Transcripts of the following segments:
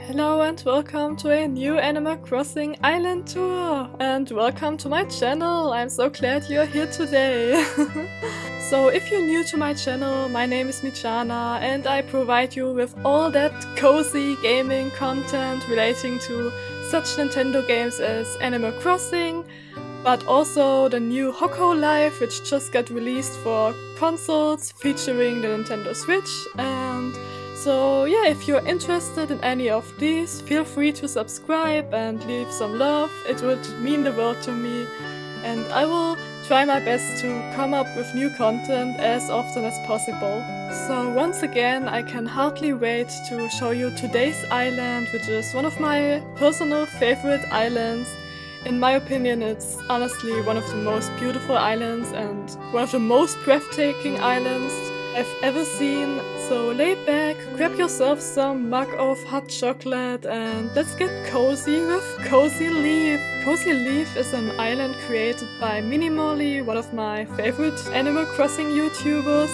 Hello and welcome to a new Animal Crossing Island tour! And welcome to my channel! I'm so glad you're here today! So if you're new to my channel, my name is Michana and I provide you with all that cozy gaming content relating to such Nintendo games as Animal Crossing, but also the new Hoko Live, which just got released for consoles featuring the Nintendo Switch. And so yeah, if you're interested in any of these, feel free to subscribe and leave some love. It would mean the world to me, and I will try my best to come up with new content as often as possible. So once again, I can hardly wait to show you today's island, which is one of my personal favorite islands. In my opinion, it's honestly one of the most beautiful islands and one of the most breathtaking islands I've ever seen. So lay back, grab yourself some mug of hot chocolate and let's get cozy with Cozy Leaf. Cozy Leaf is an island created by Minimally, one of my favorite Animal Crossing YouTubers.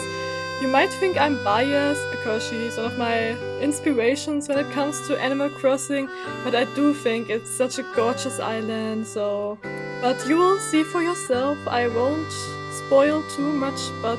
You might think I'm biased because she's one of my inspirations when it comes to Animal Crossing, but I do think it's such a gorgeous island, but you will see for yourself. I won't spoil too much, but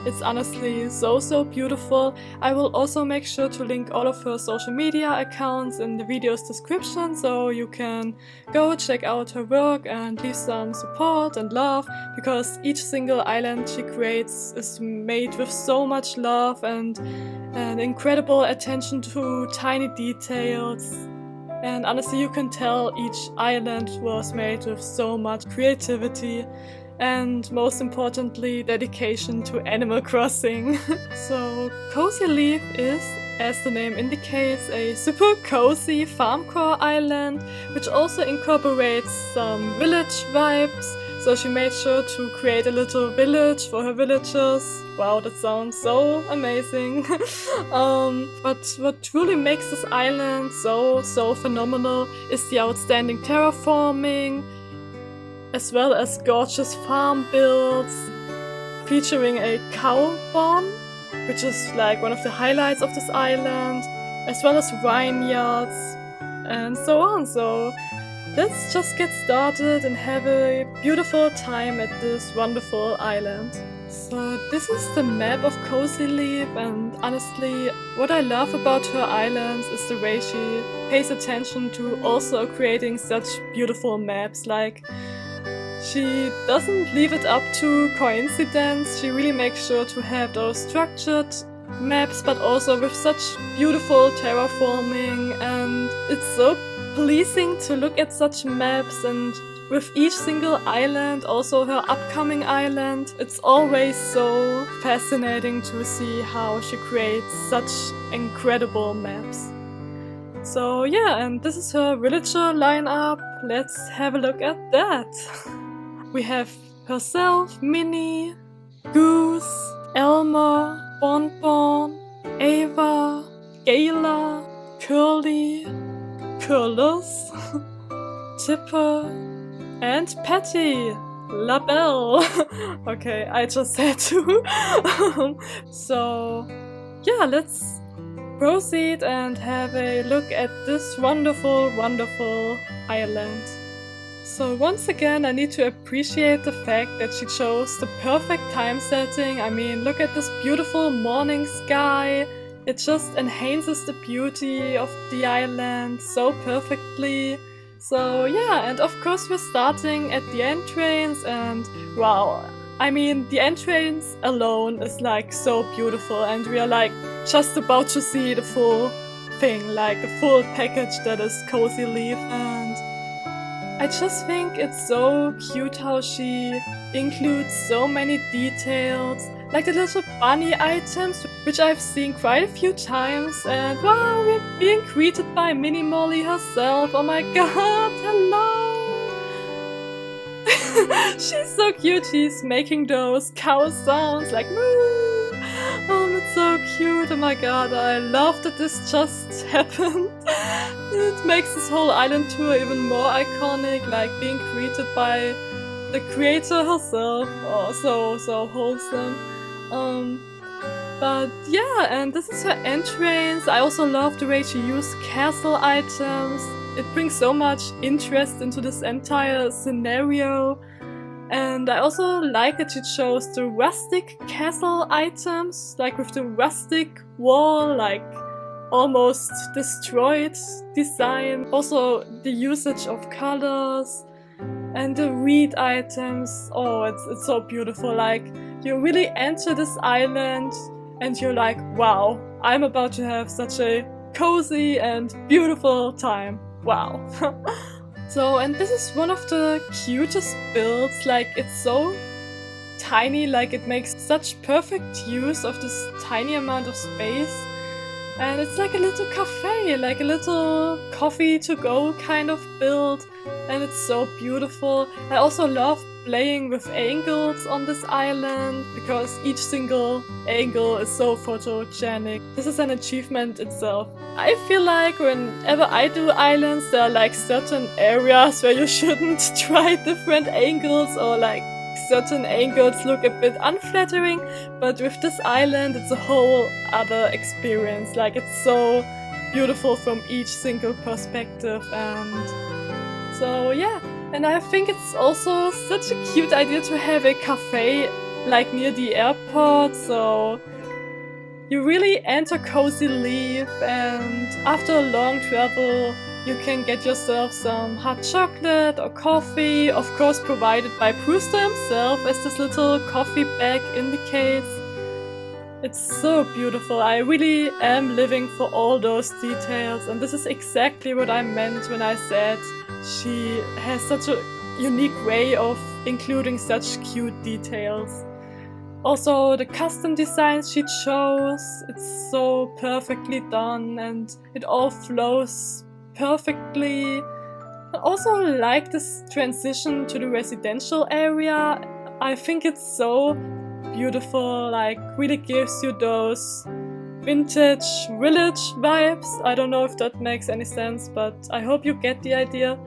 it's honestly so beautiful. I will also make sure to link all of her social media accounts in the video's description, so you can go check out her work and leave some support and love, because each single island she creates is made with so much love and an incredible attention to tiny details. And honestly, you can tell each island was made with so much creativity and, most importantly, dedication to Animal Crossing. So Cozy Leaf is, as the name indicates, a super cozy Farmcore island, which also incorporates some village vibes. So she made sure to create a little village for her villagers. Wow, that sounds so amazing. But what truly makes this island so phenomenal is the outstanding terraforming, as well as gorgeous farm builds featuring a cow barn, which is like one of the highlights of this island, as well as vineyards and so on. So let's just get started and have a beautiful time at this wonderful island. So this is the map of Cozy Leaf, and honestly, what I love about her islands is the way she pays attention to also creating such beautiful maps. Like, she doesn't leave it up to coincidence. She really makes sure to have those structured maps, but also with such beautiful terraforming, and it's so pleasing to look at such maps. And with each single island, also her upcoming island, it's always so fascinating to see how she creates such incredible maps. So yeah, and this is her villager lineup. Let's have a look at that. We have herself, Minnie, Goose, Elmer, Bonbon, Ava, Gayla, Curly, Curlus, Tipper, and Patty, La Belle. Okay, I just had to. So yeah, let's proceed and have a look at this wonderful island. So once again, I need to appreciate the fact that she chose the perfect time setting. I mean, look at this beautiful morning sky. It just enhances the beauty of the island so perfectly. So yeah, and of course we're starting at the entrance, and wow, I mean, the entrance alone is like so beautiful, and we are like just about to see the full thing, like the full package that is Cozy Leaf. And I just think it's so cute how she includes so many details, like the little bunny items, which I've seen quite a few times. And wow, we're being greeted by Minnie Molly herself. Oh my god, hello! She's so cute. She's making those cow sounds like moo. It's so cute. Oh my god, I love that this just happened. It makes this whole island tour even more iconic, like being greeted by the creator herself. Oh, so wholesome. But yeah, and this is her entrance. I also love the way she used castle items. It brings so much interest into this entire scenario. And I also like that she chose the rustic castle items, like with the rustic wall, like almost destroyed design. Also the usage of colors and the reed items. Oh, it's so beautiful. Like, you really enter this island and you're like, wow, I'm about to have such a cozy and beautiful time. Wow. So, and this is one of the cutest builds. Like, it's so tiny, like it makes such perfect use of this tiny amount of space. And it's like a little cafe, like a little coffee to go kind of build. And it's so beautiful. I also love playing with angles on this island because each single angle is so photogenic. This is an achievement itself. I feel like whenever I do islands, there are like certain areas where you shouldn't try different angles, or like certain angles look a bit unflattering, but with this island it's a whole other experience. Like, it's so beautiful from each single perspective. And so yeah, and I think it's also such a cute idea to have a cafe like near the airport, so you really enter cozily, and after a long travel you can get yourself some hot chocolate or coffee, of course provided by Brewster himself, as this little coffee bag indicates. It's so beautiful. I really am living for all those details, and this is exactly what I meant when I said she has such a unique way of including such cute details. Also, the custom designs she chose, it's so perfectly done and it all flows perfectly. I also like this transition to the residential area. I think it's so beautiful, like really gives you those vintage village vibes. I don't know if that makes any sense, but I hope you get the idea.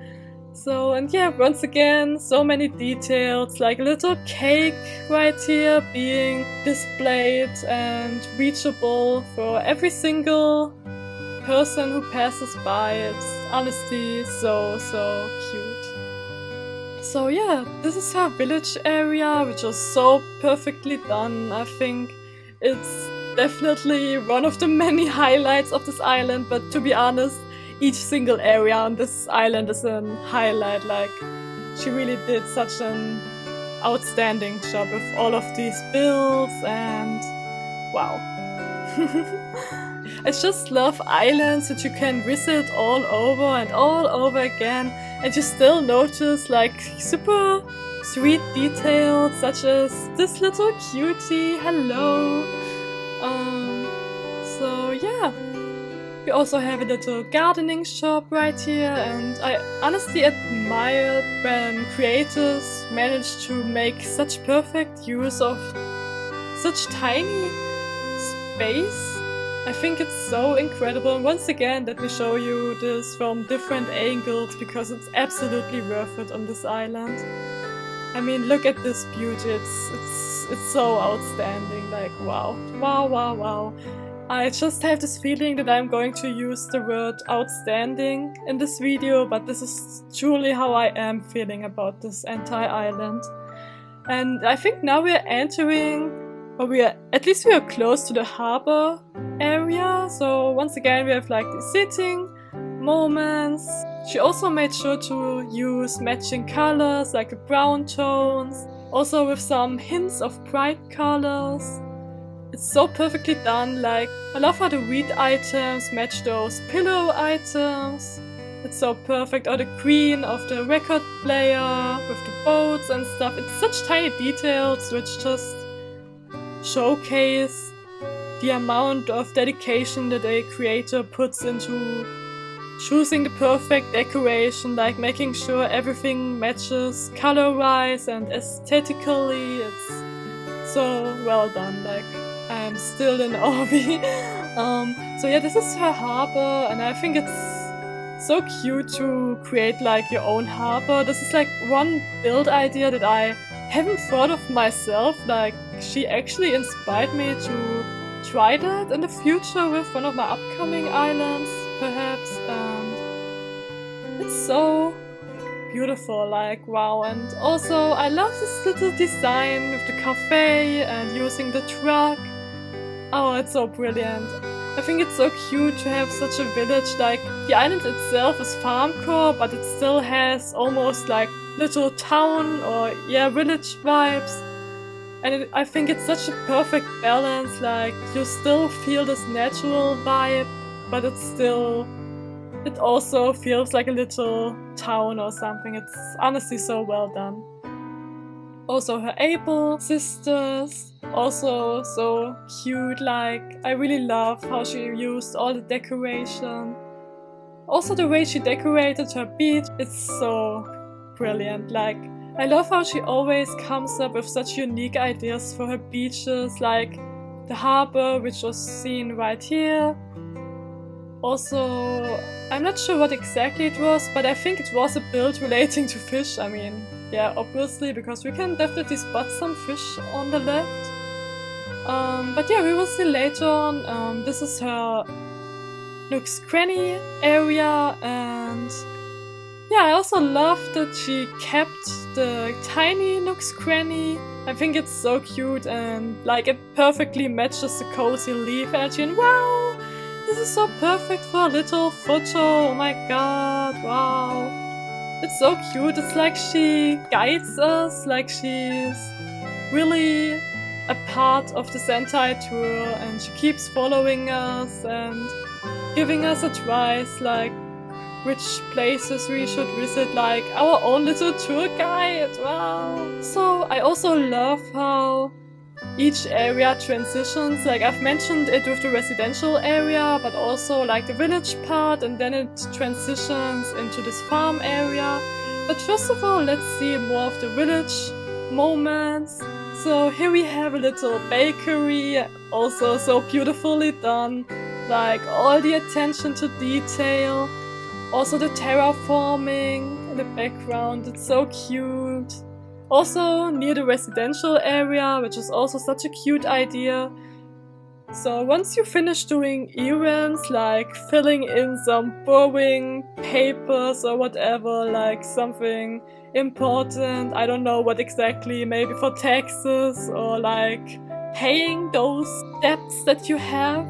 So, and yeah, once again, so many details, like a little cake right here being displayed and reachable for every single person who passes by. It's honestly so cute. So yeah, this is her village area, which is so perfectly done. I think it's definitely one of the many highlights of this island, but to be honest, each single area on this island is a highlight. Like, she really did such an outstanding job with all of these builds, and wow. I just love islands that you can visit all over and all over again, and you still notice like super sweet details, such as this little cutie, hello. So yeah. We also have a little gardening shop right here, and I honestly admire when creators manage to make such perfect use of such tiny space. I think it's so incredible, and once again let me show you this from different angles because it's absolutely worth it on this island. I mean, look at this beauty, it's so outstanding, like wow. Wow. I just have this feeling that I'm going to use the word outstanding in this video, but this is truly how I am feeling about this entire island. And I think now we are entering, or we are close to the harbor area. So once again we have like the sitting moments. She also made sure to use matching colors like the brown tones, also with some hints of bright colors. It's so perfectly done. Like, I love how the reed items match those pillow items. It's so perfect. Or the green of the record player with the boats and stuff. It's such tiny details which just showcase the amount of dedication that a creator puts into choosing the perfect decoration, like making sure everything matches color-wise and aesthetically. It's so well done. Like, I'm still in awe. So yeah, this is her harbor, and I think it's so cute to create like your own harbor. This is like one build idea that I haven't thought of myself. Like, she actually inspired me to try that in the future with one of my upcoming islands, perhaps, and it's so beautiful, like wow. And also I love this little design with the cafe and using the truck. Oh, it's so brilliant. I think it's so cute to have such a village. Like, the island itself is Farmcore, but it still has almost like little town or yeah, village vibes. And I think it's such a perfect balance. Like, you still feel this natural vibe, but it also feels like a little town or something. It's honestly so well done. Also her able sisters, also so cute. Like, I really love how she used all the decoration. Also the way she decorated her beach, it's so brilliant. Like, I love how she always comes up with such unique ideas for her beaches, like the harbor, which was seen right here. Also, I'm not sure what exactly it was, but I think it was a build relating to fish. I mean, yeah, obviously, because we can definitely spot some fish on the left. But yeah, we will see later on. This is her Nook's Cranny area, and yeah, I also love that she kept the tiny Nook's Cranny. I think it's so cute, and like it perfectly matches the cozy leaf edge. And wow, this is so perfect for a little photo. Oh my god, wow. It's so cute. It's like she guides us, like she's really a part of the Sentai tour, and she keeps following us and giving us advice, like which places we should visit, like our own little tour guide. Wow. So I also love how each area transitions. Like, I've mentioned it with the residential area, but also like the village part, and then it transitions into this farm area. But first of all, let's see more of the village moments. So here we have a little bakery, also so beautifully done, like all the attention to detail. Also the terraforming in the background, it's so cute. Also near the residential area, which is also such a cute idea. So once you finish doing errands, like filling in some boring papers or whatever, like something important, I don't know what exactly, maybe for taxes or like paying those debts that you have.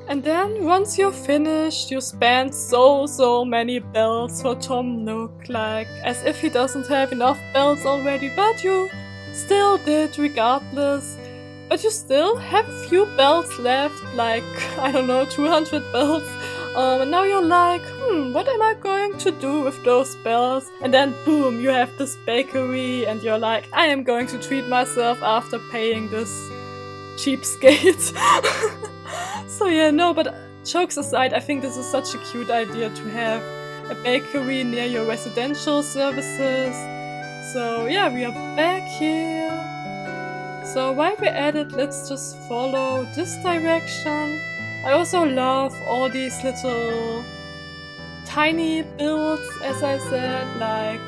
And then once you're finished, you spend so many bells for Tom Nook, like as if he doesn't have enough bells already, but you still did regardless. But you still have a few bells left, like, I don't know, 200 bells. And now you're like, what am I going to do with those bells? And then boom, you have this bakery and you're like, I am going to treat myself after paying this cheapskate. So yeah, no, but jokes aside, I think this is such a cute idea to have a bakery near your residential services. So yeah, we are back here. So while we're at it, let's just follow this direction. I also love all these little tiny builds, as I said, like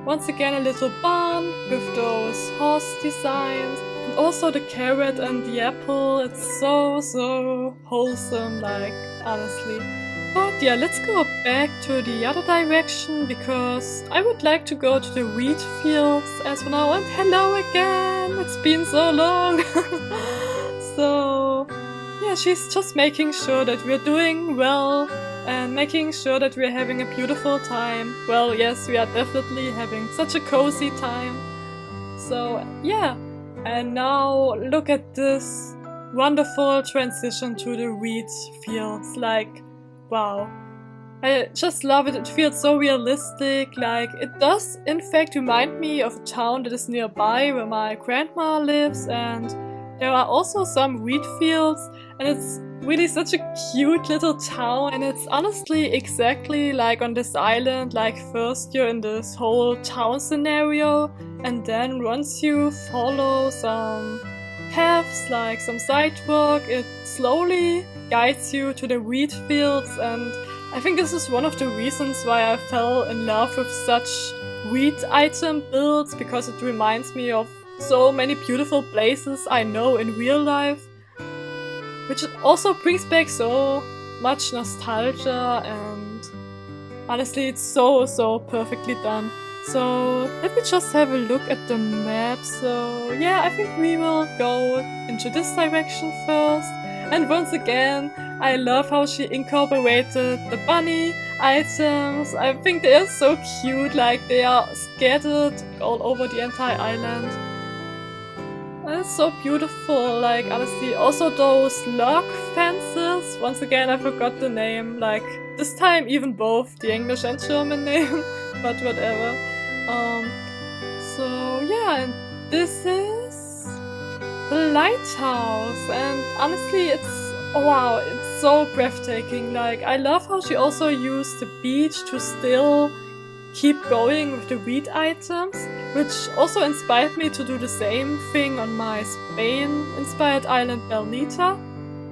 once again a little barn with those horse designs. And also the carrot and the apple, it's so wholesome, like, honestly. But yeah, let's go back to the other direction, because I would like to go to the wheat fields as for now. And hello again! It's been so long! So yeah, she's just making sure that we're doing well and making sure that we're having a beautiful time. Well, yes, we are definitely having such a cozy time. So yeah. And now look at this wonderful transition to the wheat fields. Like, wow. I just love it. It feels so realistic. Like, it does in fact remind me of a town that is nearby where my grandma lives, and there are also some wheat fields, and it's really such a cute little town. And it's honestly exactly like on this island. Like, first you're in this whole town scenario, and then once you follow some paths, like some sidewalk, it slowly guides you to the wheat fields. And I think this is one of the reasons why I fell in love with such wheat item builds, because it reminds me of so many beautiful places I know in real life. which also brings back so much nostalgia, and honestly it's so perfectly done. So let me just have a look at the map. So yeah, I think we will go into this direction first. And once again, I love how she incorporated the bunny items. I think they are so cute, like they are scattered all over the entire island. And it's so beautiful, like honestly. Also those log fences, once again I forgot the name, like this time even both the English and German name, but whatever. So yeah, and this is the lighthouse, and honestly wow, it's so breathtaking. Like I love how she also used the beach to still keep going with the wheat items, which also inspired me to do the same thing on my Spain-inspired island Bernita.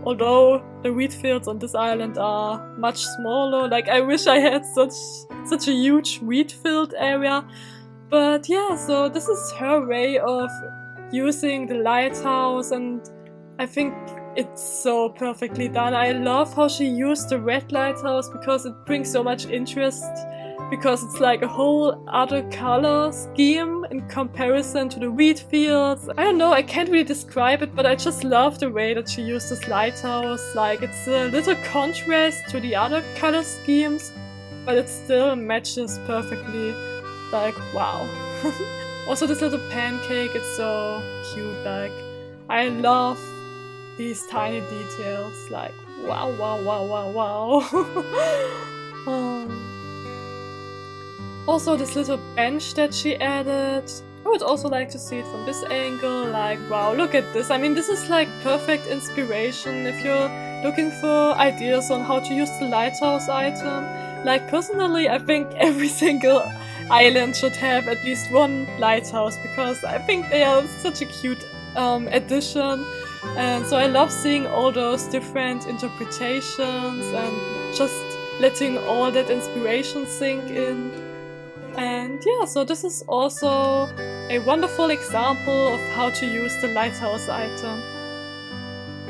Although the wheat fields on this island are much smaller, like I wish I had such a huge wheat field area. But yeah, so this is her way of using the lighthouse, and I think it's so perfectly done. I love how she used the red lighthouse because it brings so much interest, because it's like a whole other color scheme in comparison to the wheat fields. I don't know, I can't really describe it, but I just love the way that she used this lighthouse. Like it's a little contrast to the other color schemes, but it still matches perfectly. Like wow. Also this little pancake, it's so cute. Like I love these tiny details. Like wow. Also this little bench that she added, I would also like to see it from this angle. Like wow, look at this. I mean, this is like perfect inspiration if you're looking for ideas on how to use the lighthouse item. Like personally, I think every single island should have at least one lighthouse, because I think they are such a cute addition. And so I love seeing all those different interpretations and just letting all that inspiration sink in. And yeah, so this is also a wonderful example of how to use the lighthouse item.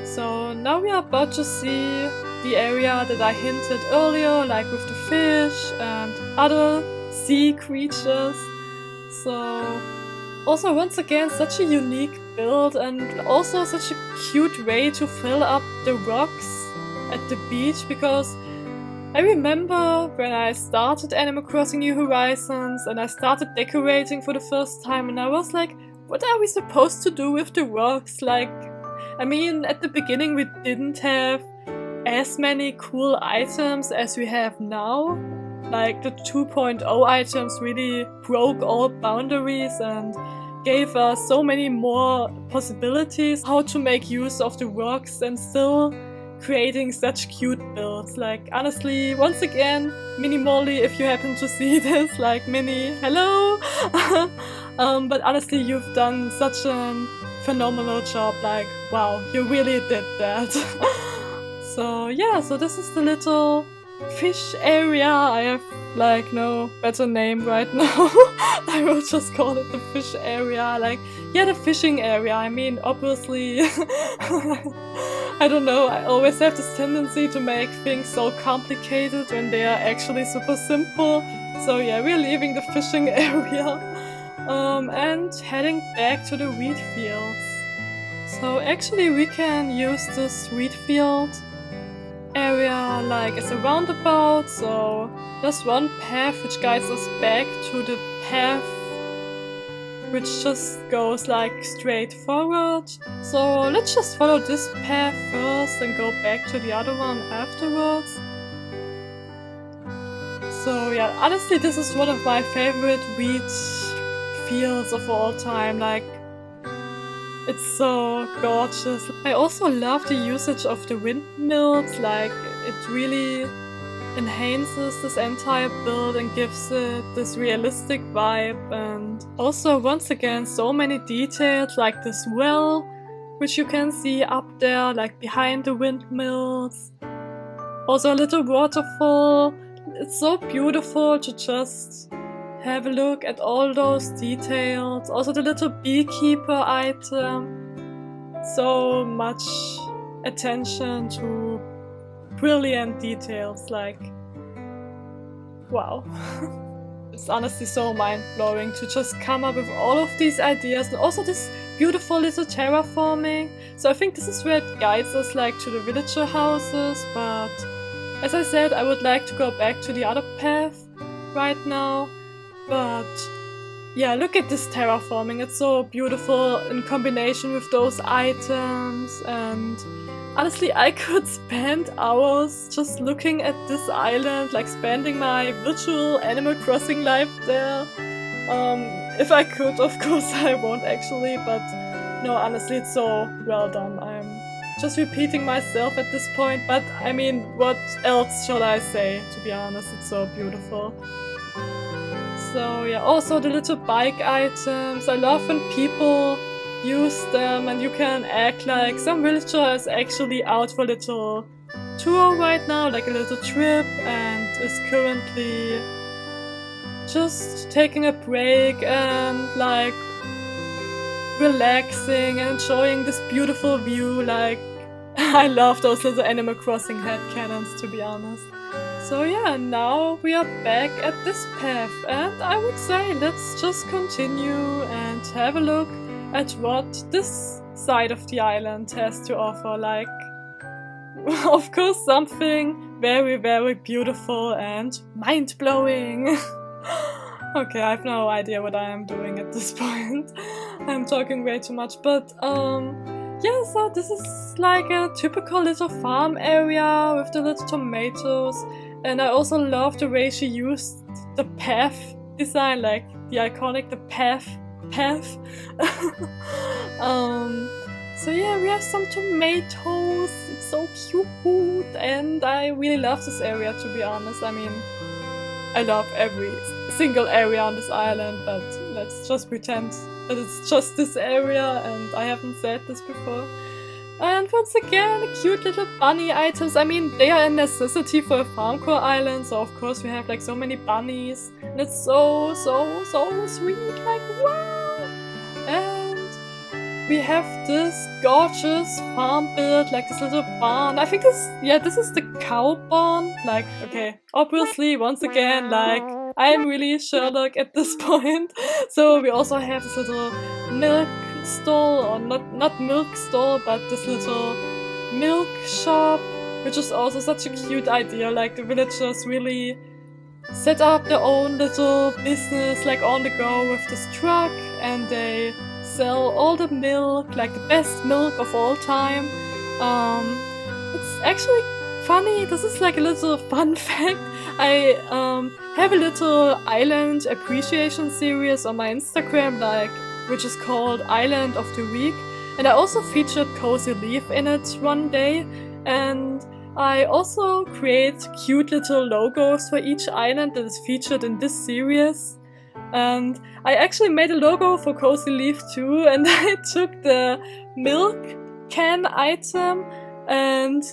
So now we are about to see the area that I hinted earlier, like with the fish and other sea creatures. So also once again such a unique build, and also such a cute way to fill up the rocks at the beach, because I remember when I started Animal Crossing New Horizons and I started decorating for the first time, and I was like, what are we supposed to do with the rocks? Like, I mean, at the beginning we didn't have as many cool items as we have now. Like the 2.0 items really broke all boundaries and gave us so many more possibilities how to make use of the rocks and still creating such cute builds. Like honestly, once again, Mini Molly, if you happen to see this, like Mini, hello! But honestly, you've done such a phenomenal job. Like wow, you really did that. So yeah, so this is the little fish area. I have like no better name right now. I will just call it the fish area. Like yeah, the fishing area. I mean, obviously I don't know, I always have this tendency to make things so complicated when they are actually super simple. So yeah, we're leaving the fishing area and heading back to the wheat fields. So actually we can use this wheat field area like as a roundabout, so there's one path which guides us back to the path which just goes like straight forward. So let's just follow this path first and go back to the other one afterwards. So yeah, honestly this is one of my favorite wheat fields of all time. Like it's so gorgeous. I also love the usage of the windmills. Like it really enhances this entire build and gives it this realistic vibe. And also once again so many details, like this well which you can see up there like behind the windmills. Also a little waterfall. It's so beautiful to just have a look at all those details. Also the little beekeeper item. So much attention to brilliant details, like, wow. It's honestly so mind-blowing to just come up with all of these ideas, and also this beautiful little terraforming. So I think this is where it guides us, like, to the villager houses, but as I said, I would like to go back to the other path right now. But yeah, look at this terraforming, it's so beautiful in combination with those items, and honestly, I could spend hours just looking at this island, like spending my virtual Animal Crossing life there. If I could, of course I won't actually, but no, honestly, it's so well done. I'm just repeating myself at this point, but I mean, what else should I say? To be honest, it's so beautiful. So yeah, also the little bike items. I love when people use them and you can act like some villager is actually out for a little tour right now, like a little trip, and is currently just taking a break and like relaxing and enjoying this beautiful view. Like, I love those little Animal Crossing headcanons, to be honest. So yeah, now we are back at this path, and I would say let's just continue and have a look at what this side of the island has to offer. Like, of course, something very, very beautiful and mind-blowing. Okay, I have no idea what I am doing at this point. I'm talking way too much, but yeah, so this is like a typical little farm area with the little tomatoes, and I also love the way she used the path design, like the iconic, the path. So yeah, we have some tomatoes, it's so cute, and I really love this area, to be honest. I mean, I love every single area on this island, but let's just pretend that it's just this area, and I haven't said this before. And once again, cute little bunny items. I mean, they are a necessity for a Farmcore island, so of course we have like so many bunnies, and it's so sweet, like wow! And we have this gorgeous farm build, like this little barn. I think this is the cow barn. Like, okay, obviously, once again, like, I am really Sherlock at this point. So we also have this little milk stall, or not milk stall, but this little milk shop, which is also such a cute idea. Like, the villagers really set up their own little business, like on the go with this truck, and they sell all the milk, like the best milk of all time. It's actually funny, this is like a little fun fact. I have a little island appreciation series on my Instagram, like, which is called Island of the Week, and I also featured Cozy Leaf in it one day, and I also create cute little logos for each island that is featured in this series. And I actually made a logo for Cozy Leaf too, and I took the milk can item and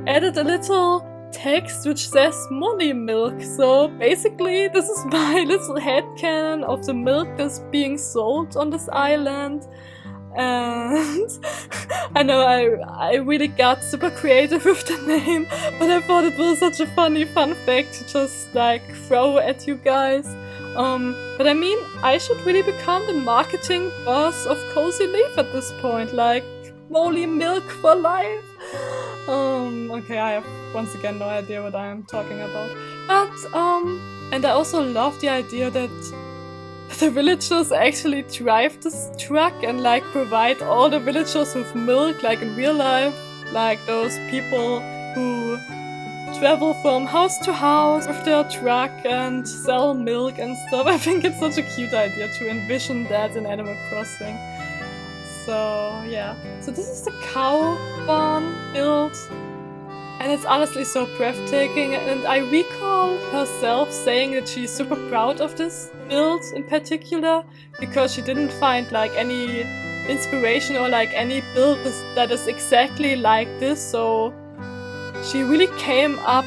added a little text which says Molly Milk. So basically this is my little headcanon of the milk that's being sold on this island. And I know I really got super creative with the name, but I thought it was such a funny fun fact to just like throw at you guys. But I mean, I should really become the marketing boss of Cozy Leaf at this point, like Molly Milk for life. Okay, I have once again no idea what I am talking about. But, and I also love the idea that the villagers actually drive this truck and like provide all the villagers with milk, like in real life. Like those people who travel from house to house with their truck and sell milk and stuff. I think it's such a cute idea to envision that in Animal Crossing. So yeah, so this is the cow barn build, and it's honestly so breathtaking, and I recall herself saying that she's super proud of this build in particular because she didn't find like any inspiration or like any build that is exactly like this, so she really came up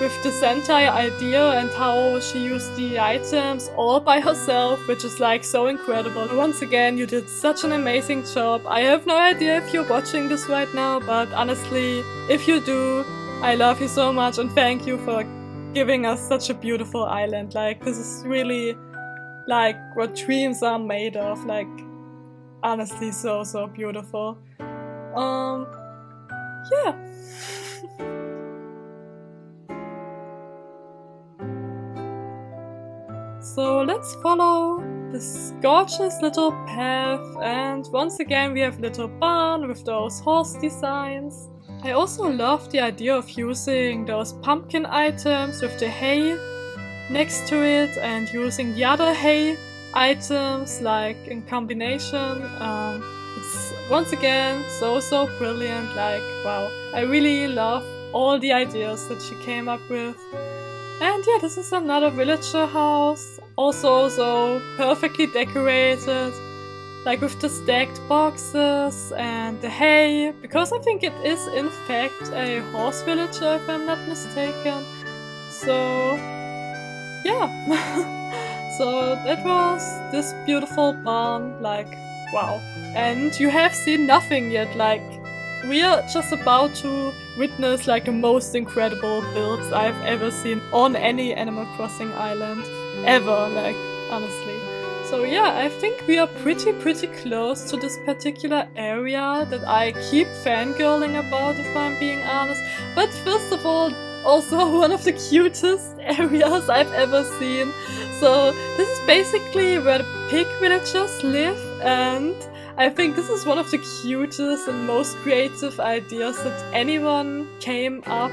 with this entire idea and how she used the items all by herself, which is like so incredible. Once again, you did such an amazing job. I have no idea if you're watching this right now, but honestly, if you do, I love you so much and thank you for giving us such a beautiful island. Like, this is really like what dreams are made of. Like, honestly, so beautiful. Yeah. So let's follow this gorgeous little path, and once again we have little barn with those horse designs. I also love the idea of using those pumpkin items with the hay next to it and using the other hay items like in combination. It's once again so brilliant. Like, wow, I really love all the ideas that she came up with. And yeah, this is another villager house, also so perfectly decorated, like with the stacked boxes and the hay, because I think it is in fact a horse villager if I'm not mistaken. So yeah, so that was this beautiful barn, like wow. And you have seen nothing yet, like we are just about to witness like the most incredible builds I've ever seen on any Animal Crossing island ever, like honestly. So yeah, I think we are pretty close to this particular area that I keep fangirling about, if I'm being honest. But first of all, also one of the cutest areas I've ever seen. So this is basically where the pig villagers live, and I think this is one of the cutest and most creative ideas that anyone came up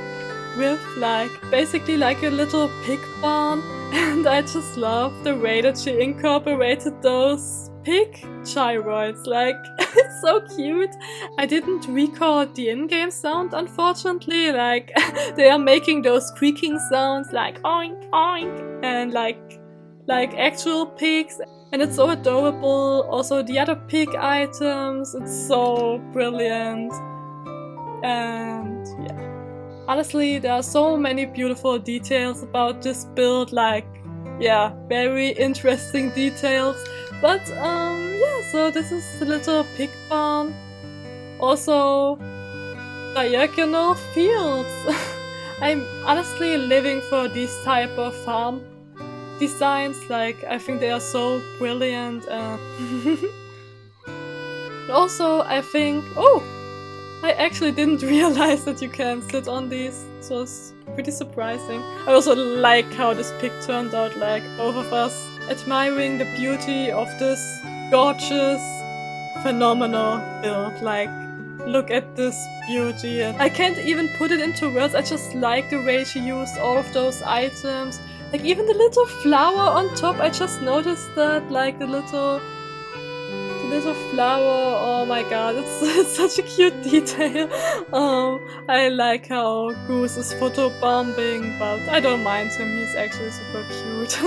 with, like basically like a little pig barn. And I just love the way that she incorporated those pig gyroids, like it's so cute. I didn't record the in-game sound, unfortunately, like they are making those creaking sounds like oink oink and like actual pigs. And it's so adorable. Also the other pig items, it's so brilliant. And yeah, honestly there are so many beautiful details about this build, like yeah, very interesting details. But yeah, so this is the little pig barn. Also diagonal fields. I'm honestly living for these type of farm designs, like I think they are so brilliant. Also I think, oh, I actually didn't realize that you can sit on these. This was pretty surprising. I also like how this pic turned out, like both of us admiring the beauty of this gorgeous, phenomenal build. Like, look at this beauty. And I can't even put it into words. I just like the way she used all of those items. Like even the little flower on top, I just noticed that, like the little flower. Oh my god, it's such a cute detail. I like how Goose is photobombing, but I don't mind him, he's actually super cute.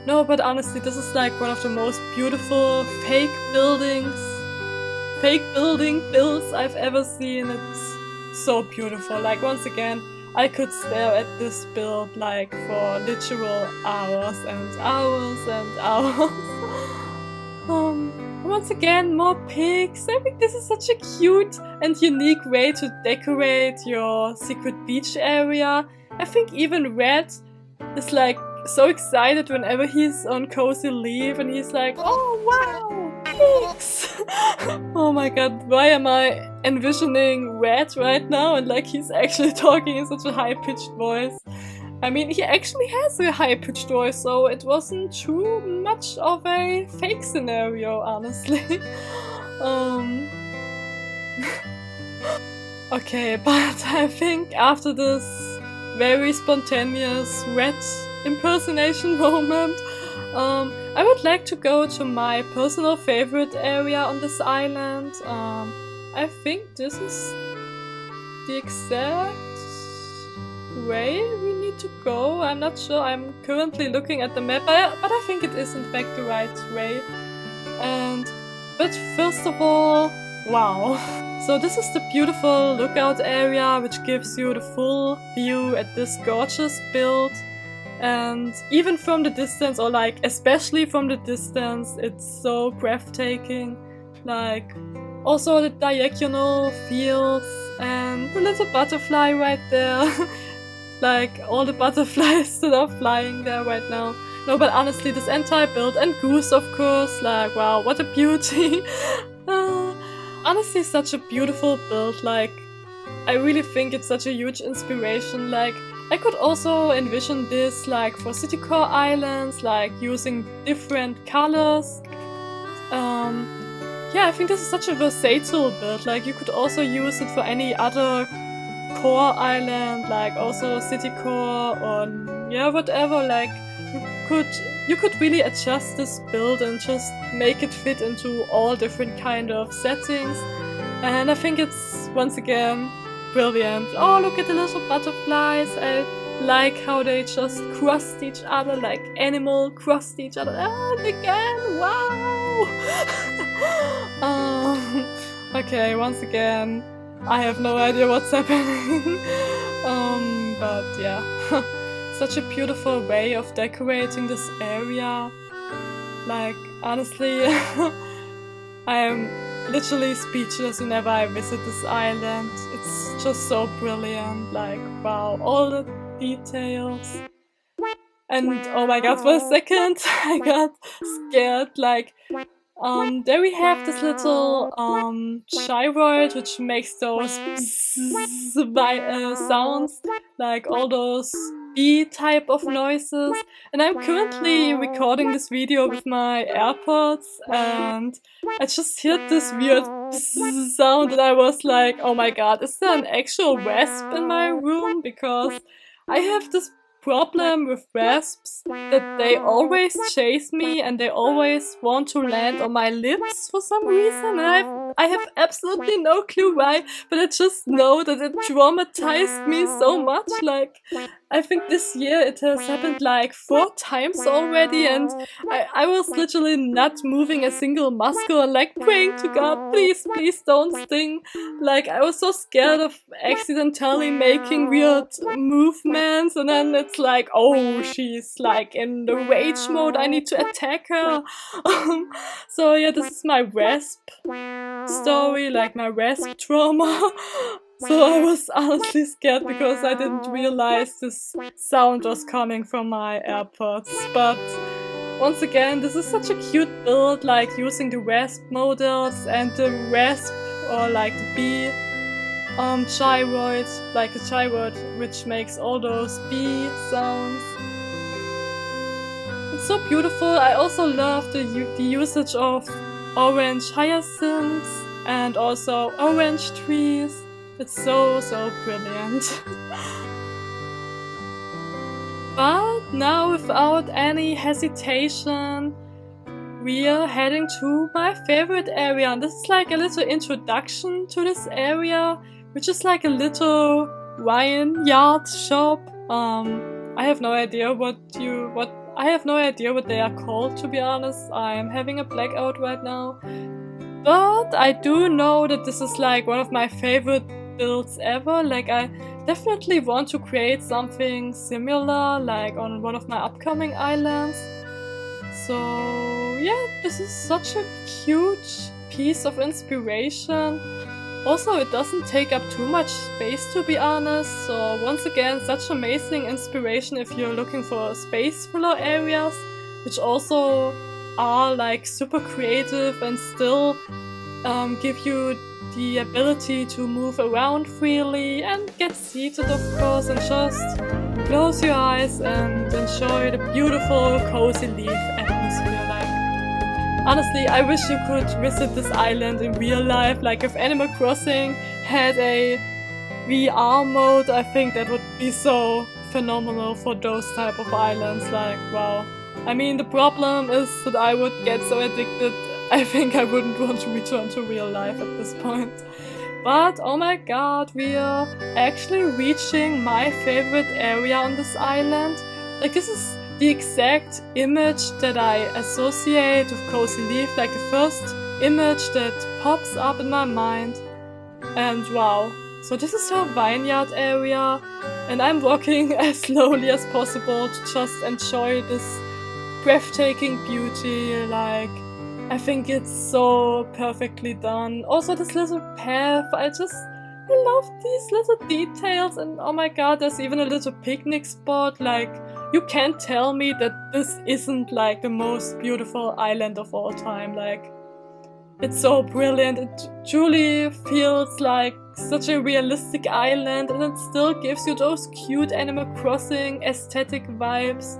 No, but honestly, this is like one of the most beautiful fake building builds I've ever seen. It's so beautiful. Like once again, I could stare at this build like for literal hours and hours and hours. Once again, more pigs. I think this is such a cute and unique way to decorate your secret beach area. I think even Red is like so excited whenever he's on Cozy Leaf and he's like, oh wow, pigs! Oh my god, why am I envisioning Red right now and like he's actually talking in such a high-pitched voice? I mean, he actually has a high-pitched voice, so it wasn't too much of a fake scenario, honestly. Okay, but I think after this very spontaneous Red impersonation moment, I would like to go to my personal favorite area on this island. I think this is the exact way we need to go. I'm not sure, I'm currently looking at the map, but I think it is in fact the right way. But first of all, wow. So this is the beautiful lookout area which gives you the full view at this gorgeous build. And even from the distance, or like especially from the distance, it's so breathtaking. Like also the diagonal fields and the little butterfly right there. Like all the butterflies that are flying there right now. No, but honestly, this entire build, and Goose of course, like wow, what a beauty. Honestly, such a beautiful build. Like I really think it's such a huge inspiration. Like I could also envision this like for city core islands, like using different colors. Yeah, I think this is such a versatile build. Like you could also use it for any other core island, like also city core or yeah, whatever. Like you could really adjust this build and just make it fit into all different kind of settings. And I think it's once again brilliant. Oh, look at the little butterflies. I like how they just crossed each other, like animal crossed each other. And again, wow! Okay, once again, I have no idea what's happening. But yeah. Such a beautiful way of decorating this area. Like, honestly, I am literally speechless whenever I visit this island. It's just so brilliant. Like, wow, all the details. And oh my god, for a second I got scared. Like, there we have this little gyroid which makes those sounds, like all those bee type of noises. And I'm currently recording this video with my AirPods, and I just heard this weird sound and I was like, oh my god, is there an actual wasp in my room? Because I have this problem with wasps that they always chase me and they always want to land on my lips for some reason, and I have absolutely no clue why, but I just know that it traumatized me so much. Like, I think this year it has happened like 4 times already, and I was literally not moving a single muscle and like praying to God, please, please don't sting. Like, I was so scared of accidentally making weird movements, and then it's like, oh, she's like in the rage mode, I need to attack her. So yeah, this is my wasp story, like my wasp trauma. So I was honestly scared because I didn't realize this sound was coming from my AirPods. But once again, this is such a cute build, like using the wasp models and the wasp, or like the bee gyroid, like the gyroid which makes all those bee sounds. It's so beautiful. I also love the usage of orange hyacinths and also orange trees. It's so brilliant. But now, without any hesitation, we are heading to my favorite area. And this is like a little introduction to this area, which is like a little wine yard shop. I have no idea what they are called, to be honest. I'm having a blackout right now. But I do know that this is like one of my favorite builds ever. Like, I definitely want to create something similar, like on one of my upcoming islands. So yeah, this is such a cute piece of inspiration. Also, it doesn't take up too much space, to be honest. So once again, such amazing inspiration if you're looking for space filler areas, which also are like super creative and still give you the ability to move around freely and get seated, of course, and just close your eyes and enjoy the beautiful cozy leaf atmosphere. Like, honestly, I wish you could visit this island in real life. Like, if Animal Crossing had a VR mode, I think that would be so phenomenal for those type of islands. Like, wow. I mean, the problem is that I would get so addicted, I think I wouldn't want to return to real life at this point. But oh my god, we are actually reaching my favorite area on this island. Like, this is the exact image that I associate with Cozy Leaf, like the first image that pops up in my mind. And wow, so this is her vineyard area, and I'm walking as slowly as possible to just enjoy this breathtaking beauty. Like, I think it's so perfectly done. Also this little path, I love these little details, and oh my god, there's even a little picnic spot. Like, you can't tell me that this isn't like the most beautiful island of all time. Like, it's so brilliant. It truly feels like such a realistic island, and it still gives you those cute Animal Crossing aesthetic vibes.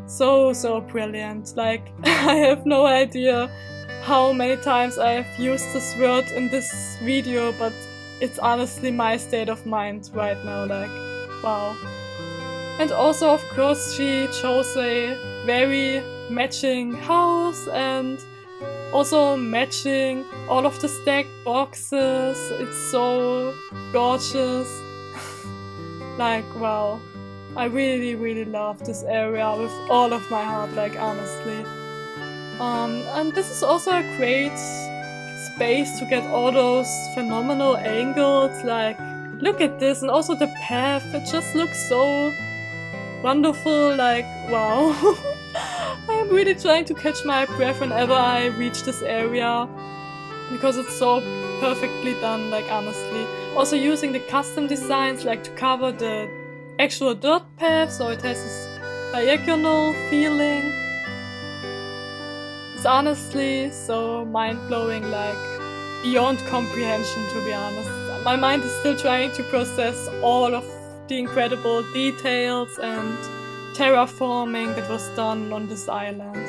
So brilliant. Like, I have no idea how many times I have used this word in this video, but it's honestly my state of mind right now. Like, wow. And also, of course, she chose a very matching house and also matching all of the stacked boxes. It's so gorgeous. Like, wow. I really love this area with all of my heart, like, honestly. And this is also a great space to get all those phenomenal angles. Like, look at this, and also the path. It just looks so wonderful. Like, wow. I'm really trying to catch my breath whenever I reach this area, because it's so perfectly done, like, honestly. Also using the custom designs, like, to cover the actual dirt path, so it has this diagonal feeling. It's honestly so mind-blowing, like, beyond comprehension, to be honest. My mind is still trying to process all of the incredible details and terraforming that was done on this island.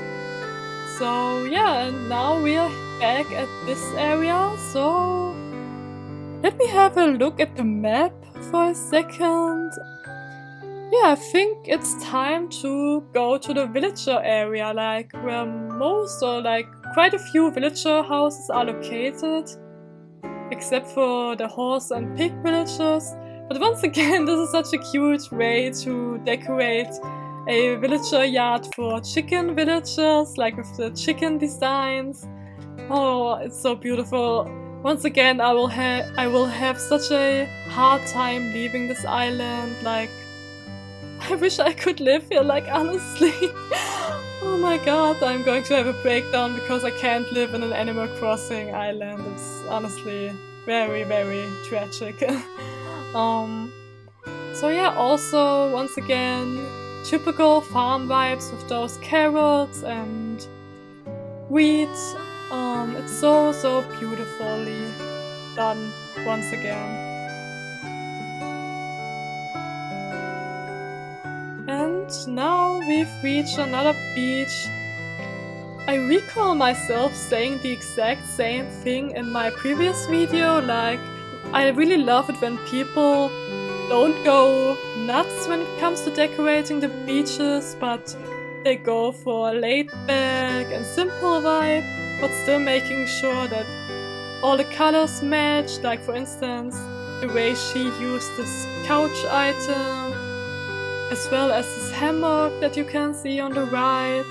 So yeah, and now we are back at this area, so let me have a look at the map for a second. Yeah, I think it's time to go to the villager area, like where most or like quite a few villager houses are located, except for the horse and pig villagers. But once again, this is such a cute way to decorate a villager yard for chicken villagers, like with the chicken designs. Oh, it's so beautiful. Once again, I will have such a hard time leaving this island. Like, I wish I could live here, like, honestly. Oh my god, I'm going to have a breakdown because I can't live in an Animal Crossing island. It's honestly very tragic. So yeah, also, once again, typical farm vibes with those carrots and wheat. It's so beautifully done once again. And now we've reached another beach. I recall myself saying the exact same thing in my previous video. Like, I really love it when people don't go nuts when it comes to decorating the beaches, but they go for a laid back and simple vibe, but still making sure that all the colors match. Like, for instance, the way she used this couch item, as well as this hammock that you can see on the right.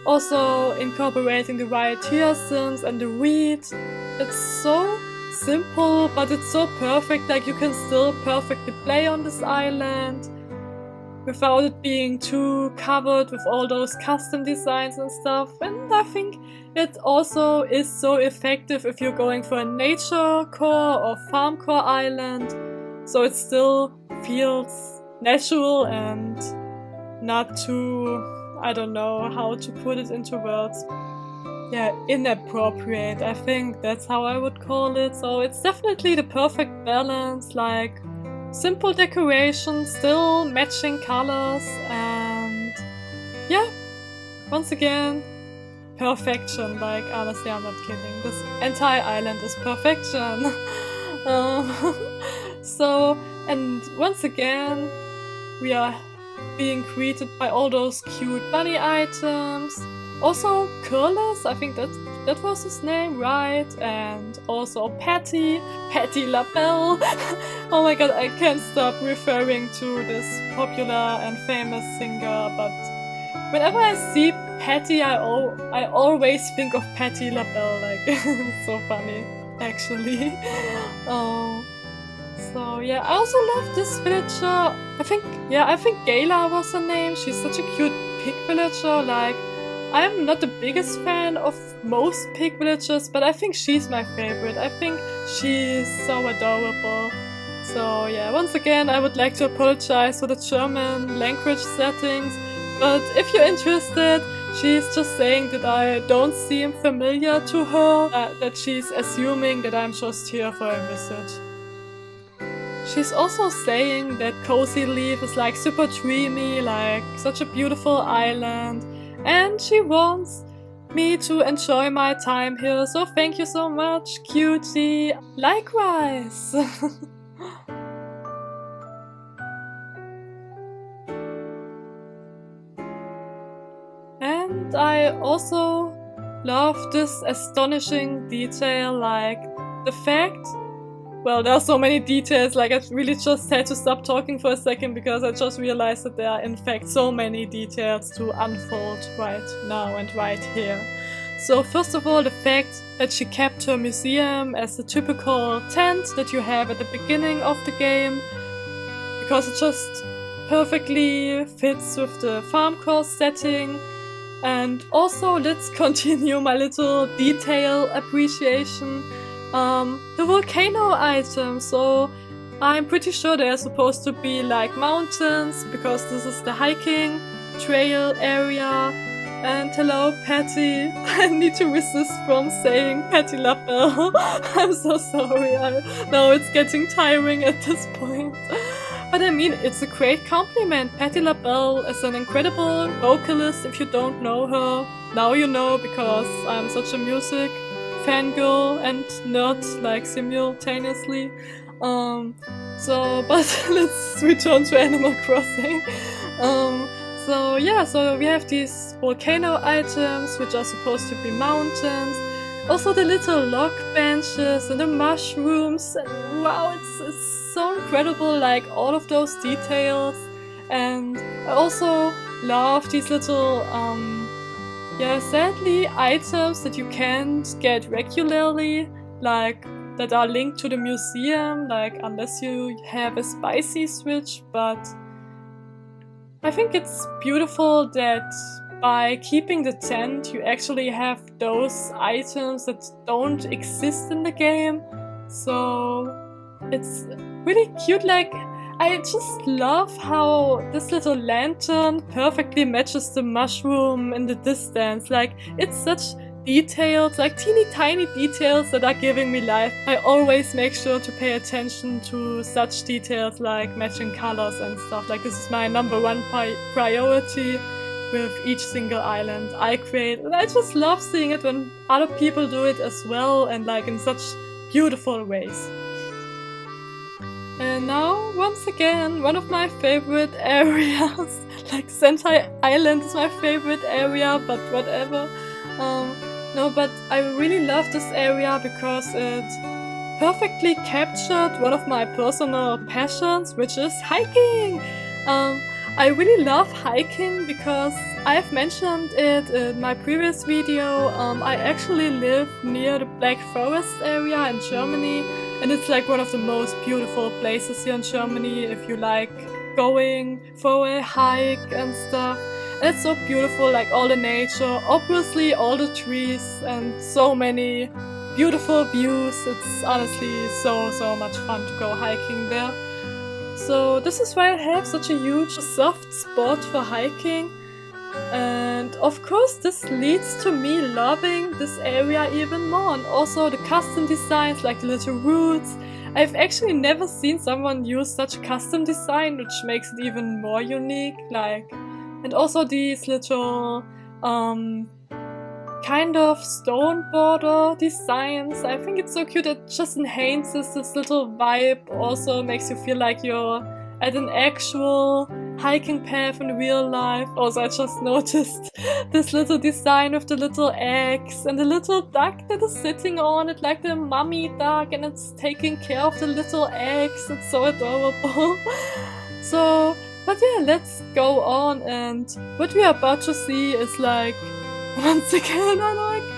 Also incorporating the right hyacinths and the wheat. It's so simple, but it's so perfect. Like, you can still perfectly play on this island without it being too covered with all those custom designs and stuff. And I think it also is so effective if you're going for a nature core or farmcore island, so it still feels natural and not too, I don't know how to put it into words. Yeah, inappropriate. I think that's how I would call it. So it's definitely the perfect balance, like simple decoration, still matching colors, and yeah, once again, perfection. Like, honestly, I'm not kidding. This entire island is perfection. So, and once again, we are being greeted by all those cute bunny items. Also Curlis, I think that was his name, right? And also Patti LaBelle. Oh my god, I can't stop referring to this popular and famous singer, but whenever I see Patti, I always think of Patti LaBelle. Like, it's so funny. actually. um, so yeah, I also love this villager. I think Gayla was her name. She's such a cute pig villager. Like, I'm not the biggest fan of most pig villagers, but I think she's my favorite. I think she's so adorable. So yeah, once again, I would like to apologize for the German language settings, but if you're interested, she's just saying that I don't seem familiar to her, that she's assuming that I'm just here for a visit. She's also saying that Cozy Leaf is like super dreamy, like such a beautiful island, and she wants me to enjoy my time here, so thank you so much, cutie! Likewise! And I also love this astonishing detail, like the fact, well, there are so many details, like I really just had to stop talking for a second because I just realized that there are in fact so many details to unfold right now and right here. So first of all, the fact that she kept her museum as the typical tent that you have at the beginning of the game, because it just perfectly fits with the Farmcore setting. And also, let's continue my little detail appreciation. The volcano items, so I'm pretty sure they're supposed to be like mountains, because this is the hiking trail area. And hello, Patty. I need to resist from saying Patty LaBelle. I'm so sorry. I know it's getting tiring at this point. But I mean, it's a great compliment. Patty LaBelle is an incredible vocalist. If you don't know her, now you know, because I'm such a music fangirl and nerd, like, simultaneously. But let's return to Animal Crossing. So yeah, so we have these volcano items, which are supposed to be mountains. Also the little log benches and the mushrooms. And wow, it's so incredible, like all of those details. And I also love these little, sadly, items that you can't get regularly, like that are linked to the museum, like unless you have a spicy switch, but I think it's beautiful that by keeping the tent, you actually have those items that don't exist in the game. So it's really cute. Like, I just love how this little lantern perfectly matches the mushroom in the distance. Like, it's such details, like teeny tiny details that are giving me life. I always make sure to pay attention to such details like matching colors and stuff. Like, this is my #1 priority with each single island I create. And I just love seeing it when other people do it as well, and like in such beautiful ways. And now, once again, one of my favorite areas. Like, Sentai Island is my favorite area, but whatever. No, but I really love this area because it perfectly captured one of my personal passions, which is hiking! I really love hiking because I've mentioned it in my previous video. I actually live near the Black Forest area in Germany, and it's like one of the most beautiful places here in Germany if you like going for a hike and stuff. And it's so beautiful, like all the nature, obviously all the trees, and so many beautiful views. It's honestly so much fun to go hiking there. So this is why I have such a huge soft spot for hiking. And of course this leads to me loving this area even more. And also the custom designs, like the little routes. I've actually never seen someone use such a custom design, which makes it even more unique. Like, and also these little kind of stone border designs. I think it's so cute. It just enhances this little vibe. Also makes you feel like you're at an actual hiking path in real life. Also, I just noticed this little design with the little eggs and the little duck that is sitting on it, like the mummy duck, and it's taking care of the little eggs. It's so adorable. So, but yeah, let's go on. And what we are about to see is like once again,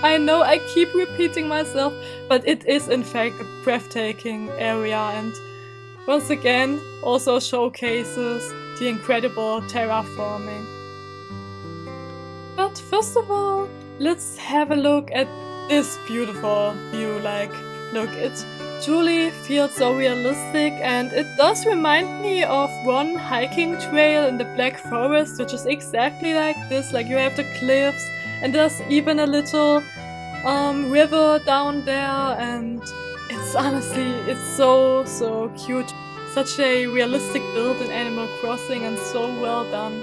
I know I keep repeating myself, but it is in fact a breathtaking area, and once again also showcases the incredible terraforming. But first of all, let's have a look at this beautiful view. Like, look, it truly feels so realistic, and it does remind me of one hiking trail in the Black Forest, which is exactly like this. Like, you have the cliffs, and there's even a little river down there, and it's honestly, it's so cute. Such a realistic build in Animal Crossing, and so well done.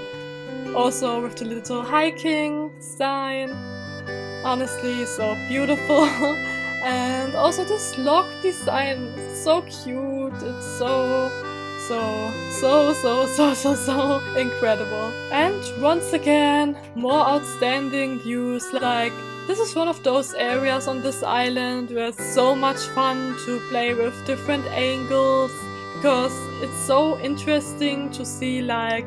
Also with the little hiking sign, honestly so beautiful. And also this log design, it's so cute, it's so incredible. And once again, more outstanding views. Like, this is one of those areas on this island where it's so much fun to play with different angles, because it's so interesting to see like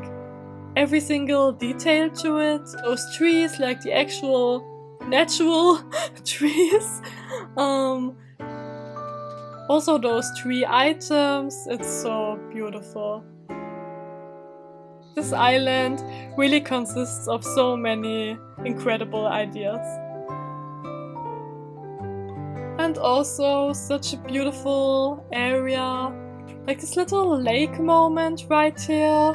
every single detail to it. Those trees, like the actual natural trees. Also those tree items, it's so beautiful. This island really consists of so many incredible ideas. And also such a beautiful area. Like this little lake moment right here.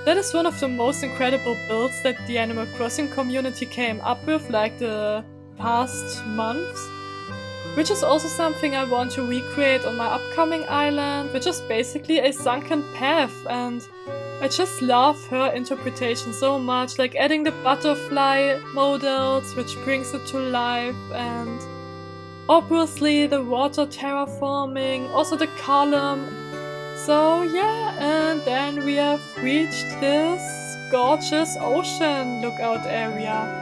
That is one of the most incredible builds that the Animal Crossing community came up with like the past months. Which is also something I want to recreate on my upcoming island, which is basically a sunken path, and I just love her interpretation so much, like adding the butterfly models, which brings it to life, and obviously the water terraforming, also the column. So yeah, and then we have reached this gorgeous ocean lookout area.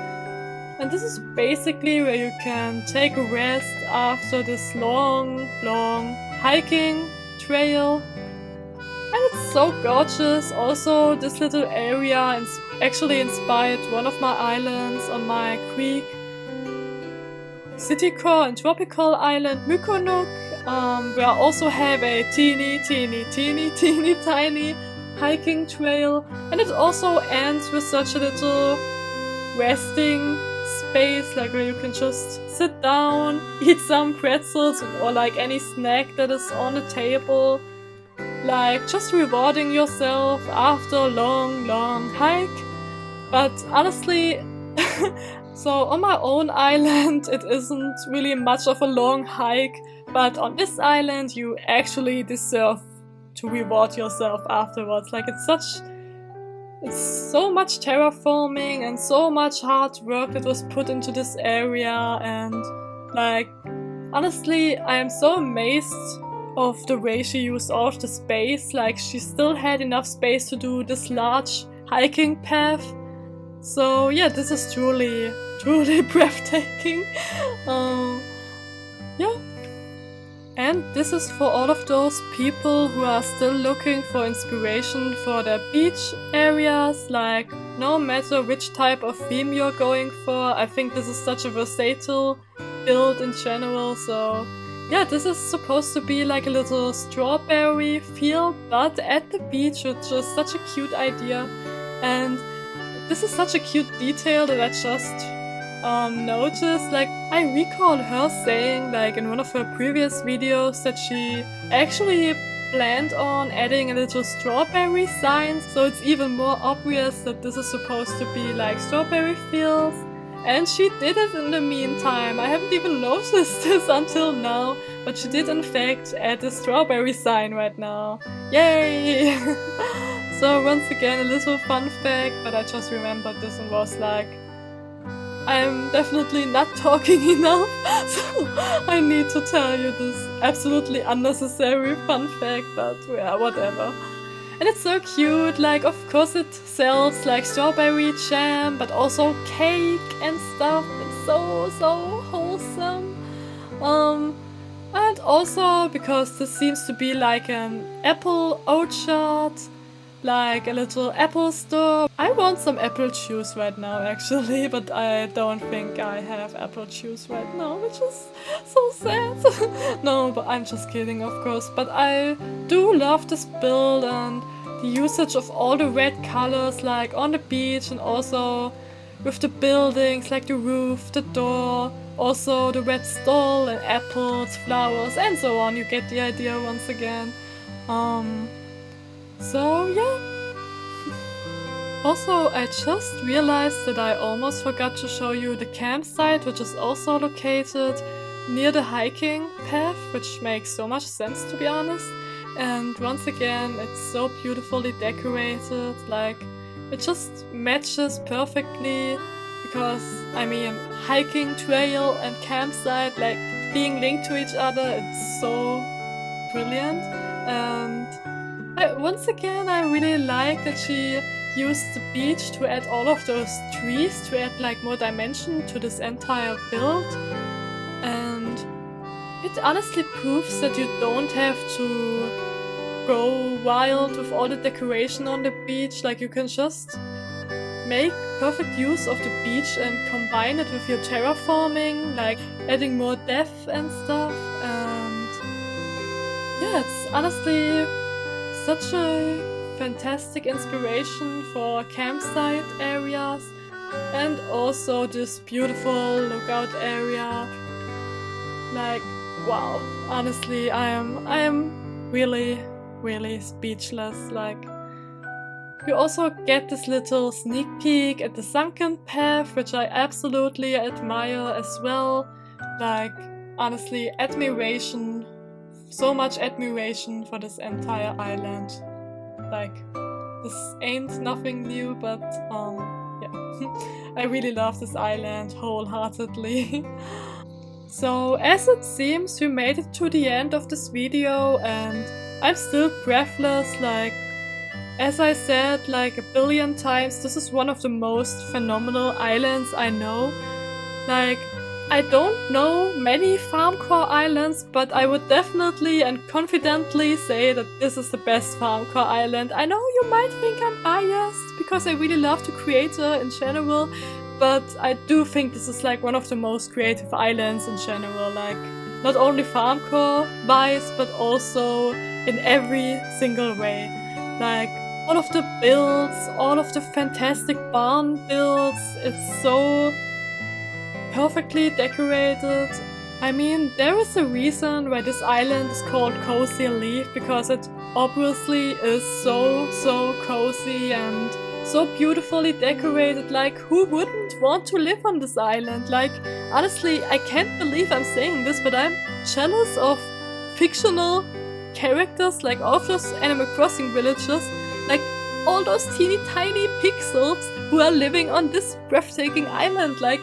And this is basically where you can take a rest after this long hiking trail. And it's so gorgeous. Also, this little area actually inspired one of my islands on my creek. City core and tropical island Mykonuk, where I also have a teeny tiny hiking trail. And it also ends with such a little resting space, like where you can just sit down, eat some pretzels or like any snack that is on the table, like just rewarding yourself after a long hike. But honestly, so on my own island it isn't really much of a long hike, but on this island you actually deserve to reward yourself afterwards. Like it's so much terraforming and so much hard work that was put into this area, and like honestly I am so amazed of the way she used all of the space. Like she still had enough space to do this large hiking path. So yeah, this is truly breathtaking. Yeah. And this is for all of those people who are still looking for inspiration for their beach areas. Like, no matter which type of theme you're going for, I think this is such a versatile build in general. So yeah, this is supposed to be like a little strawberry field, but at the beach, which is such a cute idea. And this is such a cute detail that I just noticed. Like, I recall her saying, like in one of her previous videos, that she actually planned on adding a little strawberry sign, so it's even more obvious that this is supposed to be like strawberry fields. And she did it in the meantime. I haven't even noticed this until now, but she did in fact add a strawberry sign right now. Yay! So once again, a little fun fact, but I just remembered this and was like, I'm definitely not talking enough, so I need to tell you this absolutely unnecessary fun fact, but yeah, whatever. And it's so cute. Like, of course it sells like strawberry jam, but also cake and stuff. It's so wholesome. And also because this seems to be like an apple orchard, like a little apple store. I want some apple juice right now actually, but I don't think I have apple juice right now, which is so sad. No, but I'm just kidding, of course. But I do love this build and the usage of all the red colors, like on the beach and also with the buildings, like the roof, the door, also the red stall and apples, flowers, and so on. You get the idea once again. So yeah. Also, I just realized that I almost forgot to show you the campsite, which is also located near the hiking path, which makes so much sense, to be honest. And once again, it's so beautifully decorated, like it just matches perfectly because, I mean, hiking trail and campsite, like being linked to each other, it's so brilliant. And once again, I really like that she used the beach to add all of those trees to add like more dimension to this entire build. And it honestly proves that you don't have to go wild with all the decoration on the beach. Like you can just make perfect use of the beach and combine it with your terraforming, like adding more depth and stuff. And yeah, it's honestly such a fantastic inspiration for campsite areas and also this beautiful lookout area. Like, wow, honestly, I am really speechless. Like, you also get this little sneak peek at the sunken path, which I absolutely admire as well. Like, honestly, admiration, so much admiration for this entire island. Like, this ain't nothing new, but yeah, I really love this island wholeheartedly. So, as it seems, we made it to the end of this video and I'm still breathless. Like, as I said like a billion times, this is one of the most phenomenal islands I know. Like, I don't know many Farmcore islands, but I would definitely and confidently say that this is the best Farmcore island. I know you might think I'm biased because I really love the creator in general, but I do think this is like one of the most creative islands in general. Like, not only Farmcore wise, but also in every single way. Like, all of the builds, all of the fantastic barn builds, it's so perfectly decorated. I mean, there is a reason why this island is called Cozy Leaf, because it obviously is so cozy and so beautifully decorated. Like, who wouldn't want to live on this island? Like, honestly, I can't believe I'm saying this, but I'm jealous of fictional characters, like all of those Animal Crossing villagers, like all those teeny tiny pixels who are living on this breathtaking island. Like,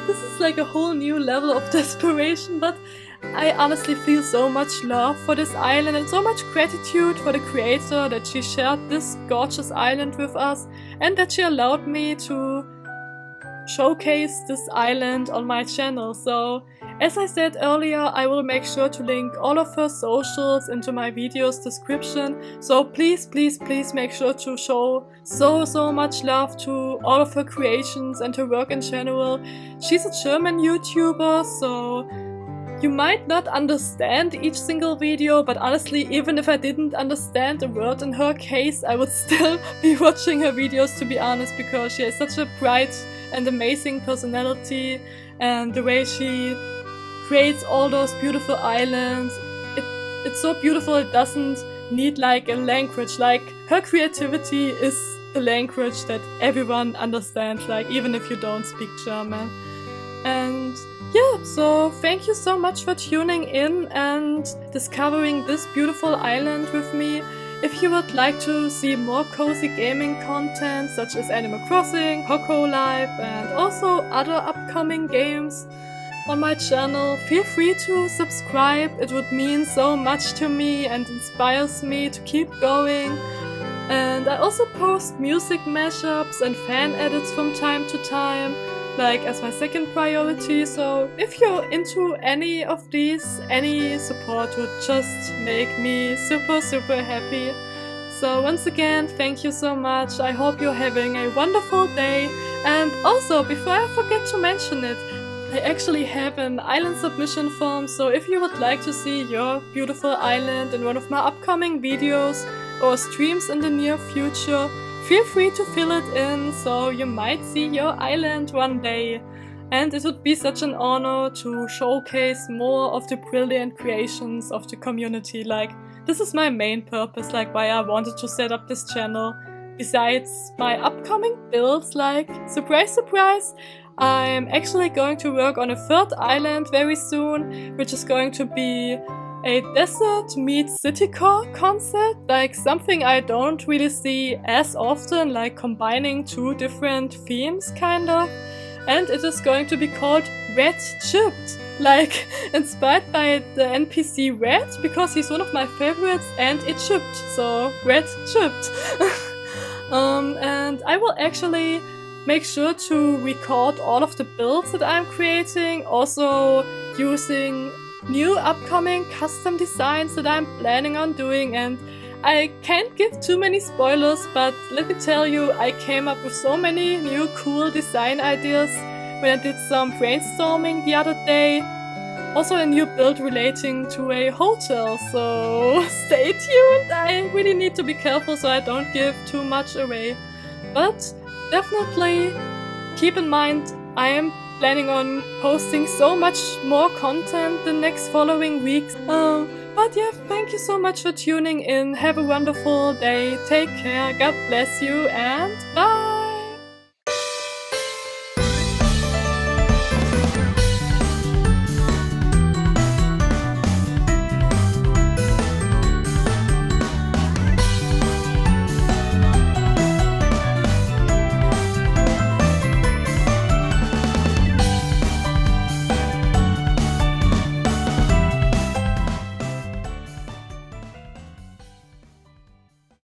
this is like a whole new level of desperation, but I honestly feel so much love for this island and so much gratitude for the creator that she shared this gorgeous island with us and that she allowed me to showcase this island on my channel. So, as I said earlier, I will make sure to link all of her socials into my video's description. So please make sure to show so much love to all of her creations and her work in general. She's a German YouTuber, so you might not understand each single video, but honestly, even if I didn't understand a word in her case, I would still be watching her videos, to be honest, because she has such a bright and amazing personality, and the way she creates all those beautiful islands, it's so beautiful. It doesn't need like a language. Like, her creativity is the language that everyone understands, like even if you don't speak German. And yeah, so thank you so much for tuning in and discovering this beautiful island with me. If you would like to see more cozy gaming content such as Animal Crossing, Hoko Life, and also other upcoming games on my channel, feel free to subscribe. It would mean so much to me and inspires me to keep going. And I also post music mashups and fan edits from time to time, like as my second priority. So if you're into any of these, any support would just make me super happy. So once again, thank you so much. I hope you're having a wonderful day. And also, before I forget to mention it, I actually have an island submission form, so if you would like to see your beautiful island in one of my upcoming videos or streams in the near future, feel free to fill it in, so you might see your island one day. And it would be such an honor to showcase more of the brilliant creations of the community. Like, this is my main purpose, like why I wanted to set up this channel. Besides my upcoming builds, like, surprise surprise, I'm actually going to work on a third island very soon, which is going to be a desert meets city core concept, like something I don't really see as often, like combining two different themes kind of. And it is going to be called Red Chipped, like inspired by the NPC Red, because he's one of my favorites and it chipped, so Red Chipped. And I will actually make sure to record all of the builds that I'm creating, also using new upcoming custom designs that I'm planning on doing. And I can't give too many spoilers, but let me tell you, I came up with so many new cool design ideas when I did some brainstorming the other day. Also a new build relating to a hotel, so stay tuned. I really need to be careful so I don't give too much away. But definitely keep in mind, I am planning on posting so much more content the next following weeks. But yeah, thank you so much for tuning in. Have a wonderful day. Take care. God bless you and bye.